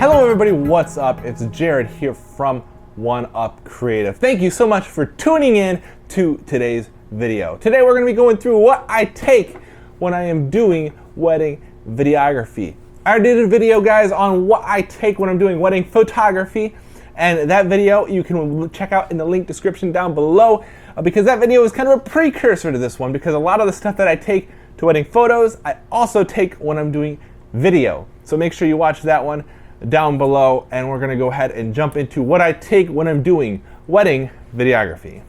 Hello everybody, what's up? It's Jared here from One Up Creative. Thank you so much for tuning in to today's video. Today we're going to be going through what I take when I am doing wedding videography. I did a video, guys, on what I take when I'm doing wedding photography, and that video you can check out in the link description down below because that video is kind of a precursor to this one, because a lot of the stuff that I take to wedding photos I also take when I'm doing video. So make sure you watch that one down below, and we're going to go ahead and jump into what I take when I'm doing wedding videography.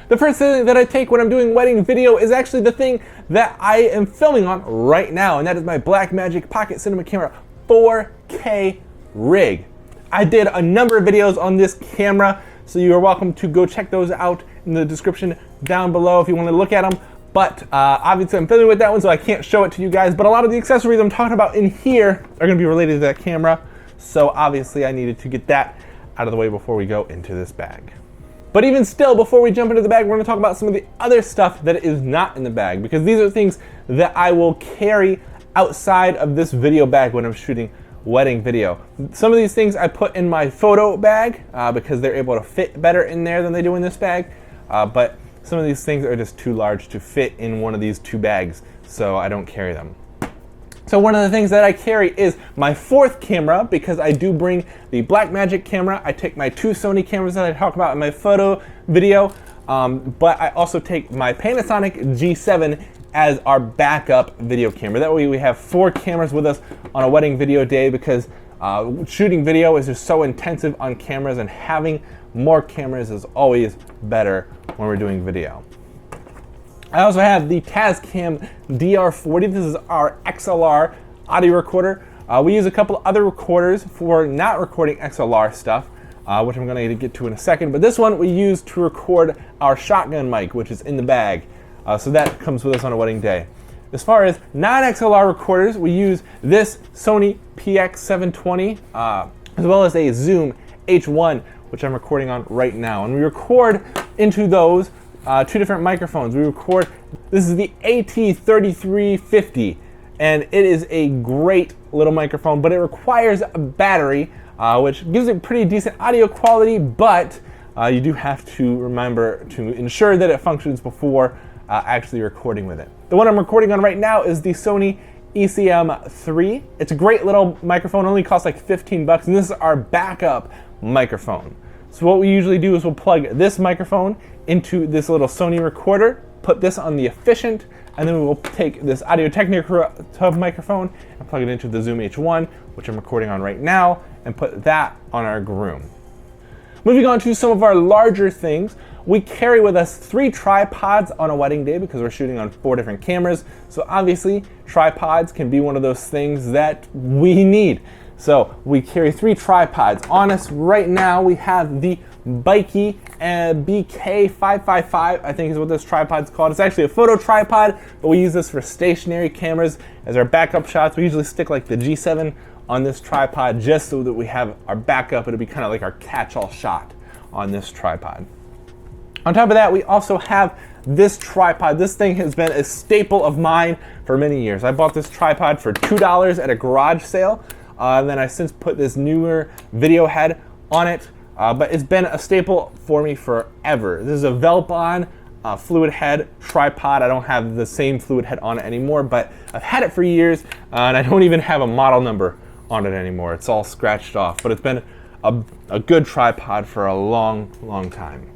The first thing that I take when I'm doing wedding video is actually the thing that I am filming on right now, and that is my Blackmagic Pocket Cinema Camera 4K rig. I did a number of videos on this camera, so you are welcome to go check those out in the description down below if you want to look at them. But obviously I'm filming with that one, so I can't show it to you guys, but a lot of the accessories I'm talking about in here are going to be related to that camera, so obviously I needed to get that out of the way before we go into this bag. But even still, before we jump into the bag, we're going to talk about some of the other stuff that is not in the bag, because these are things that I will carry outside of this video bag when I'm shooting wedding video. Some of these things I put in my photo bag because they're able to fit better in there than they do in this bag, but some of these things are just too large to fit in one of these two bags, so I don't carry them. So one of the things that I carry is my fourth camera, because I do bring the Blackmagic camera. I take my two Sony cameras that I talk about in my photo video, but I also take my Panasonic G7 as our backup video camera. That way we have four cameras with us on a wedding video day, because shooting video is just so intensive on cameras, and having more cameras is always better when we're doing video. I also have the Tascam DR40. This is our XLR audio recorder. We use a couple other recorders for not recording XLR stuff, which I'm going to get to in a second. But this one we use to record our shotgun mic, which is in the bag. So that comes with us on a wedding day. As far as non-XLR recorders, we use this Sony PX720, as well as a Zoom H1, which I'm recording on right now. And we record into those two different microphones. We record, this is the AT3350, and it is a great little microphone, but it requires a battery, which gives it pretty decent audio quality, but you do have to remember to ensure that it functions before actually recording with it. The one I'm recording on right now is the Sony ECM3. It's a great little microphone, only costs like 15 bucks, and this is our backup microphone. So what we usually do is we'll plug this microphone into this little Sony recorder, put this on the Efficient, and then we will take this Audio-Technica microphone and plug it into the Zoom H1, which I'm recording on right now, and put that on our groom. Moving on to some of our larger things, we carry with us 3 tripods on a wedding day because we're shooting on 4 different cameras. So obviously tripods can be one of those things that we need. So we carry 3 tripods. On us right now we have the Bikey BK555, I think is what this tripod's called. It's actually a photo tripod, but we use this for stationary cameras as our backup shots. We usually stick like the G7 on this tripod just so that we have our backup. It'll be kind of like our catch-all shot on this tripod. On top of that, we also have this tripod. This thing has been a staple of mine for many years. I bought this tripod for $2 at a garage sale. And then I since put this newer video head on it, but it's been a staple for me forever. This is a Velpon fluid head tripod. I don't have the same fluid head on it anymore, but I've had it for years, and I don't even have a model number on it anymore. It's all scratched off, but it's been a good tripod for a long, long time.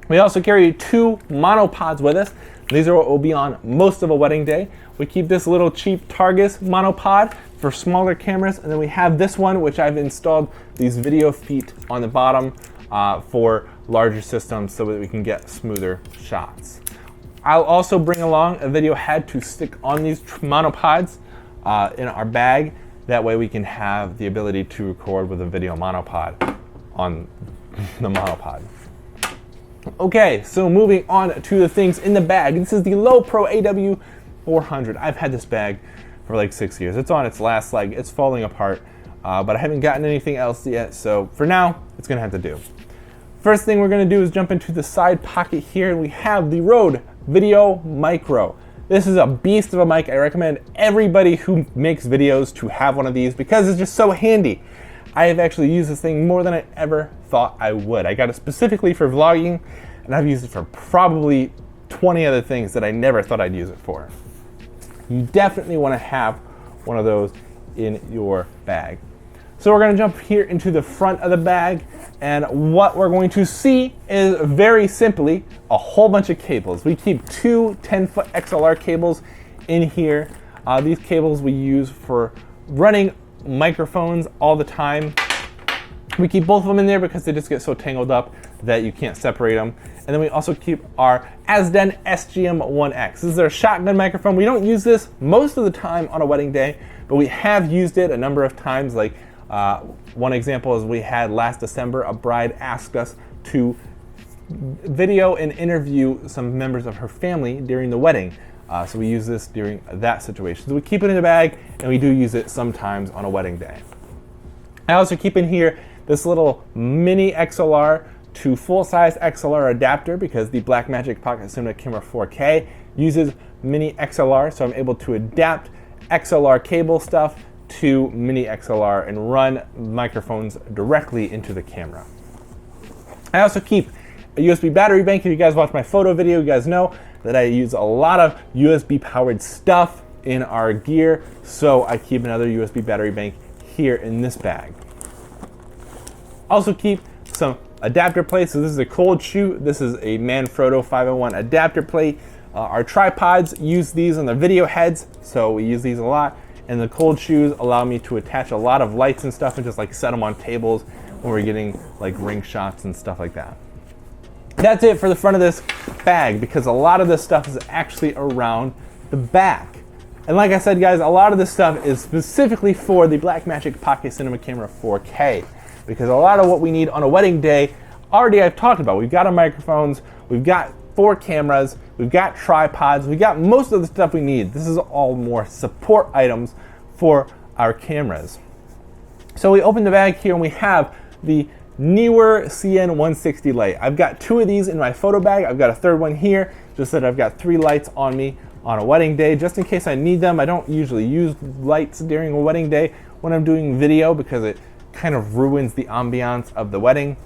We also carry 2 monopods with us. These are what will be on most of a wedding day. We keep this little cheap Targus monopod for smaller cameras, and then we have this one, which I've installed these video feet on the bottom for larger systems so that we can get smoother shots. I'll also bring along a video head to stick on these monopods in our bag. That way we can have the ability to record with a video monopod on the monopod. Okay, so moving on to the things in the bag. This is the Lowepro AW400. I've had this bag for like 6 years. It's on its last leg. It's falling apart, but I haven't gotten anything else yet, so for now, it's gonna have to do. First thing we're gonna do is jump into the side pocket here, and we have the Rode Video Micro. This is a beast of a mic. I recommend everybody who makes videos to have one of these because it's just so handy. I have actually used this thing more than I ever thought I would. I got it specifically for vlogging, and I've used it for probably 20 other things that I never thought I'd use it for. You definitely want to have one of those in your bag. So we're going to jump here into the front of the bag, and what we're going to see is very simply a whole bunch of cables. We keep two 10-foot XLR cables in here. These cables we use for running microphones all the time. We keep both of them in there because they just get so tangled up that you can't separate them. And then we also keep our Azden SGM1X. This is our shotgun microphone. We don't use this most of the time on a wedding day, but we have used it a number of times. Like one example is we had last December, a bride asked us to video and interview some members of her family during the wedding. So we use this during that situation. So we keep it in the bag, and we do use it sometimes on a wedding day. I also keep in here this little mini XLR to full-size XLR adapter because the Blackmagic Pocket Cinema Camera 4K uses mini XLR, so I'm able to adapt XLR cable stuff to mini XLR and run microphones directly into the camera. I also keep a USB battery bank. If you guys watch my photo video, you guys know that I use a lot of USB powered stuff in our gear, so I keep another USB battery bank here in this bag. Also keep some adapter plates. So this is a cold shoot. This is a Manfrotto 501 adapter plate. Our tripods use these on the video heads, so we use these a lot. And the cold shoes allow me to attach a lot of lights and stuff and just like set them on tables when we're getting like ring shots and stuff like that. That's it for the front of this bag because a lot of this stuff is actually around the back. And like I said, guys, a lot of this stuff is specifically for the Blackmagic Pocket Cinema Camera 4K because a lot of what we need on a wedding day already I've talked about. We've got our microphones, we've got 4 cameras, we've got tripods, we've got most of the stuff we need. This is all more support items for our cameras. So we open the bag here and we have the Neewer CN160 light. I've got 2 of these in my photo bag. I've got a third one here, just that I've got 3 lights on me on a wedding day, just in case I need them. I don't usually use lights during a wedding day when I'm doing video because it kind of ruins the ambiance of the wedding.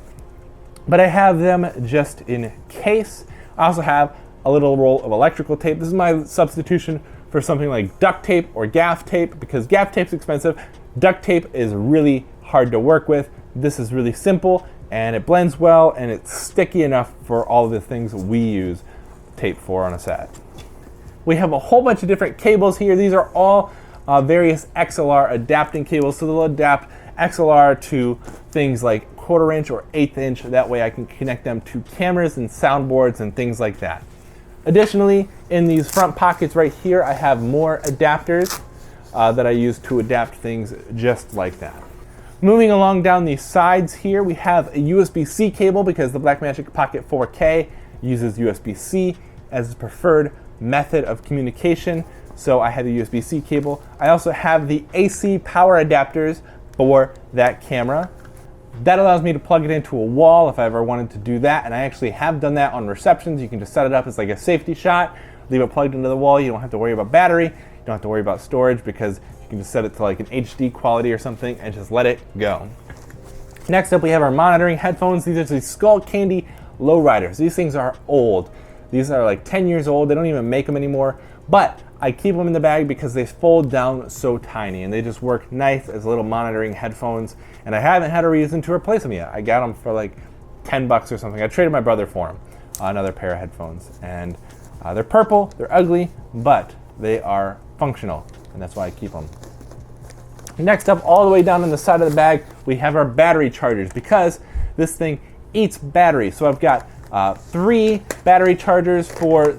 But I have them just in case. I also have a little roll of electrical tape. This is my substitution for something like duct tape or gaff tape because gaff tape's expensive. Duct tape is really hard to work with. This is really simple and it blends well and it's sticky enough for all of the things we use tape for on a set. We have a whole bunch of different cables here. These are all various XLR adapting cables. So they'll adapt XLR to things like 1/4 inch or 1/8 inch. That way I can connect them to cameras and soundboards and things like that. Additionally, in these front pockets right here, I have more adapters that I use to adapt things just like that. Moving along down these sides here, we have a USB-C cable because the Blackmagic Pocket 4K uses USB-C as its preferred method of communication. So I have the USB-C cable. I also have the AC power adapters for that camera. That allows me to plug it into a wall if I ever wanted to do that, and I actually have done that on receptions. You can just set it up as like a safety shot, leave it plugged into the wall. You don't have to worry about battery, you don't have to worry about storage because you can just set it to like an HD quality or something and just let it go. Next up we have our monitoring headphones. These are the Skull Candy Lowriders. These things are old. These are like 10 years old. They don't even make them anymore, but I keep them in the bag because they fold down so tiny and they just work nice as little monitoring headphones, and I haven't had a reason to replace them yet. I got them for like 10 bucks or something. I traded my brother for them, another pair of headphones, and they're purple, they're ugly, but they are functional, and that's why I keep them. Next up, all the way down on the side of the bag, we have our battery chargers because this thing eats batteries. So I've got 3 battery chargers for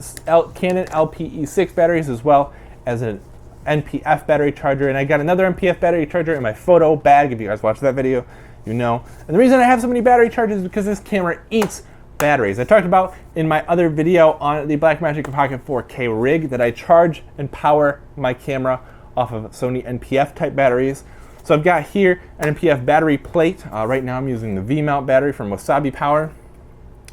Canon LPE6 batteries as well as an NPF battery charger, and I got another NPF battery charger in my photo bag. If you guys watched that video, you know. And the reason I have so many battery chargers is because this camera eats batteries. I talked about in my other video on the Blackmagic Pocket 4K rig that I charge and power my camera off of Sony NPF type batteries. So I've got here an NPF battery plate. Right now I'm using the V-mount battery from Wasabi Power,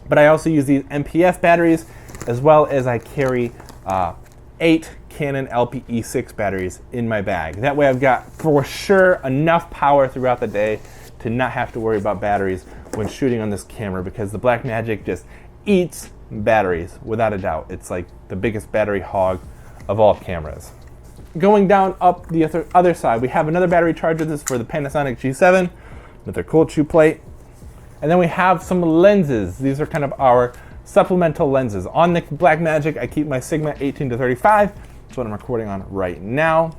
but I also use these NPF batteries as well as I carry 8 Canon LPE6 batteries in my bag. That way I've got for sure enough power throughout the day to not have to worry about batteries when shooting on this camera, because the Blackmagic just eats batteries without a doubt. It's like the biggest battery hog of all cameras. Going down up the other side, we have another battery charger. This is for the Panasonic G7 with their cold shoe plate. And then we have some lenses. These are kind of our supplemental lenses. On the Blackmagic, I keep my Sigma 18-35. That's what I'm recording on right now.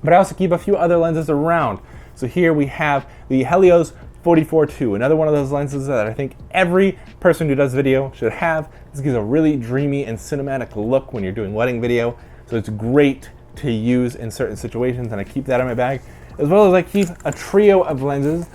But I also keep a few other lenses around. So here we have the Helios 44-2, another one of those lenses that I think every person who does video should have. This gives a really dreamy and cinematic look when you're doing wedding video. So it's great to use in certain situations, and I keep that in my bag. As well as I keep a trio of lenses.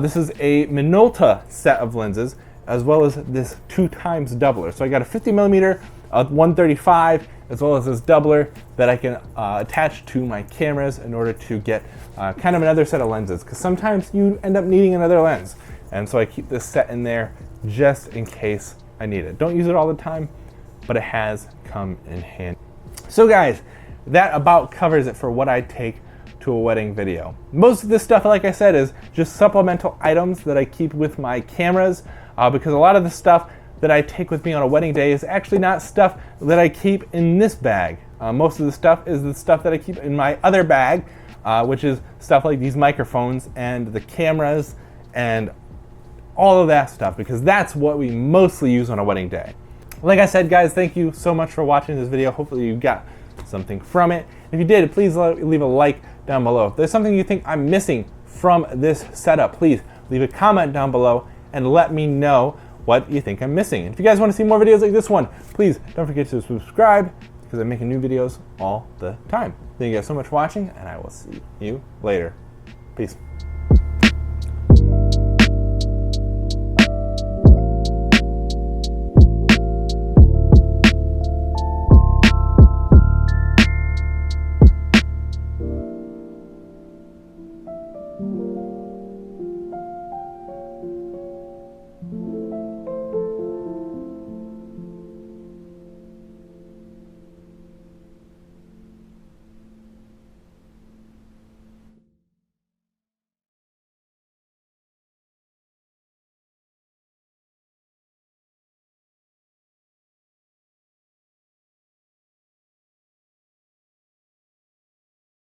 This is a Minolta set of lenses, as well as this 2x doubler. So I got a 50mm, a 135, as well as this doubler that I can attach to my cameras in order to get kind of another set of lenses, because sometimes you end up needing another lens. And so I keep this set in there just in case I need it. Don't use it all the time, but it has come in handy. So guys, that about covers it for what I take to a wedding video. Most of this stuff, like I said, is just supplemental items that I keep with my cameras, because a lot of the stuff that I take with me on a wedding day is actually not stuff that I keep in this bag. Most of the stuff is the stuff that I keep in my other bag, which is stuff like these microphones and the cameras and all of that stuff, because that's what we mostly use on a wedding day. Like I said, guys, thank you so much for watching this video. Hopefully you got something from it. If you did, please leave a like down below. If there's something you think I'm missing from this setup, please leave a comment down below and let me know what you think I'm missing. And if you guys want to see more videos like this one, please don't forget to subscribe, because I'm making new videos all the time. Thank you guys so much for watching, and I will see you later. Peace.